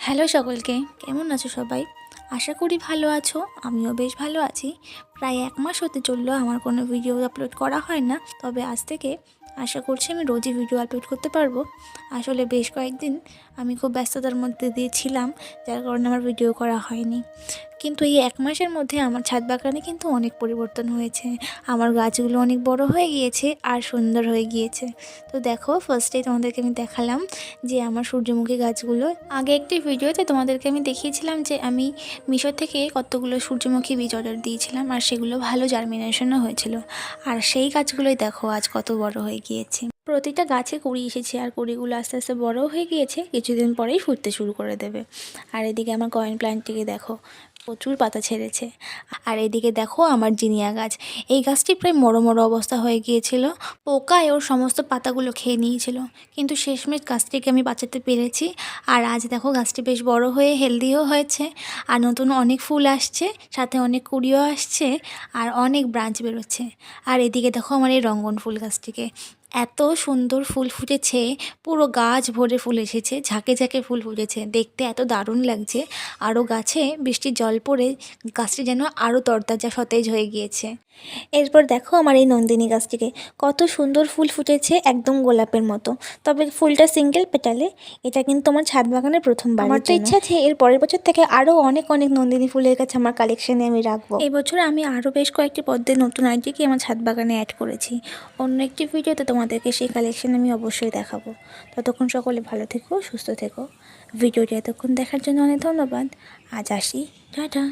Hello সকলকে, কেমন আছো সবাই? আশা করি ভালো আছো। আমিও বেশ ভালো আছি। প্রায় ১ মাস হতে চললো আমার কোনো ভিডিও আপলোড করা হয় না। তবে আজ থেকে আশা করছি আমি রোজই ভিডিও আপলোড করতে পারবো। আসলে বেশ কয়েকদিন আমি খুব ব্যস্ততার মধ্যে দিয়ে ছিলাম, যার কারণে আমার ভিডিও করা হয়নি। কিন্তু এই ১ মাসের মধ্যে আমার ছাদ বাগানে কিন্তু অনেক পরিবর্তন হয়েছে। আমার গাছগুলো অনেক বড় হয়ে গিয়েছে আর সুন্দর হয়ে গিয়েছে। তো দেখো, ফার্স্টেই তোমাদেরকে আমি দেখালাম যে আমার সূর্যমুখী গাছগুলো। আগে একটি ভিডিওতে তোমাদেরকে আমি দেখিয়েছিলাম যে আমি মিশো থেকে কতগুলো সূর্যমুখী বীজ অর্ডার দিয়েছিলাম, আর সেগুলো ভালো জার্মিনেশনও হয়েছিল। আর সেই গাছগুলোই দেখো আজ কত বড় হয়ে গিয়েছে। প্রতিটা গাছে কুড়ি এসেছে, আর কুড়িগুলো আস্তে আস্তে বড়ও হয়ে গিয়েছে, কিছুদিন পরেই ফুটতে শুরু করে দেবে। আর এদিকে আমার কয়েন প্ল্যান্টটিকে দেখো, প্রচুর পাতা ছেড়েছে। আর এদিকে দেখো আমার জিনিয়া গাছ, এই গাছটি প্রায় মরো মরো অবস্থা হয়ে গিয়েছিল। পোকায় ওর সমস্ত পাতাগুলো খেয়ে নিয়েছিল, কিন্তু শেষমেশ গাছটিকে আমি বাঁচাতে পেরেছি। আর আজ দেখো গাছটি বেশ বড় হয়ে হেলদিও হয়েছে, আর নতুন অনেক ফুল আসছে, সাথে অনেক কুড়িও আসছে, আর অনেক ব্রাঞ্চ বেরোচ্ছে। আর এদিকে দেখো আমার এই রঙ্গন ফুল গাছটিকে, এত সুন্দর ফুল ফুটেছে, পুরো গাছ ভরে ফুল এসেছে, ঝাঁকে ঝাঁকে ফুল ফুটেছে, দেখতে এত দারুণ লাগছে। আরও গাছে বৃষ্টির জল পড়ে গাছটি যেন আরও তরতাজা সতেজ হয়ে গিয়েছে। এরপর দেখো আমার এই নন্দিনী গাছটিকে, কত সুন্দর ফুল ফুটেছে, একদম গোলাপের মতো। তবে ফুলটা সিঙ্গেল পেটালে, এটা কিন্তু আমার ছাদ বাগানের প্রথমবার। আমার তো ইচ্ছা আছে এর পরের বছর থেকে আরও অনেক অনেক নন্দিনী ফুলের গাছ আমার কালেকশানে আমি রাখবো। এই বছর আমি আরও বেশ কয়েকটি পদ্মের নতুন আইডিয়াকে আমার ছাদ বাগানে অ্যাড করেছি। অন্য একটি ভিডিওতে তোমাদেরকে সেই কালেকশন আমি অবশ্যই দেখাবো। ততক্ষণ সকলে ভালো থেকো, সুস্থ থেকো। ভিডিওটি এতক্ষণ দেখার জন্য অনেক ধন্যবাদ। আজ আসি, টাটা।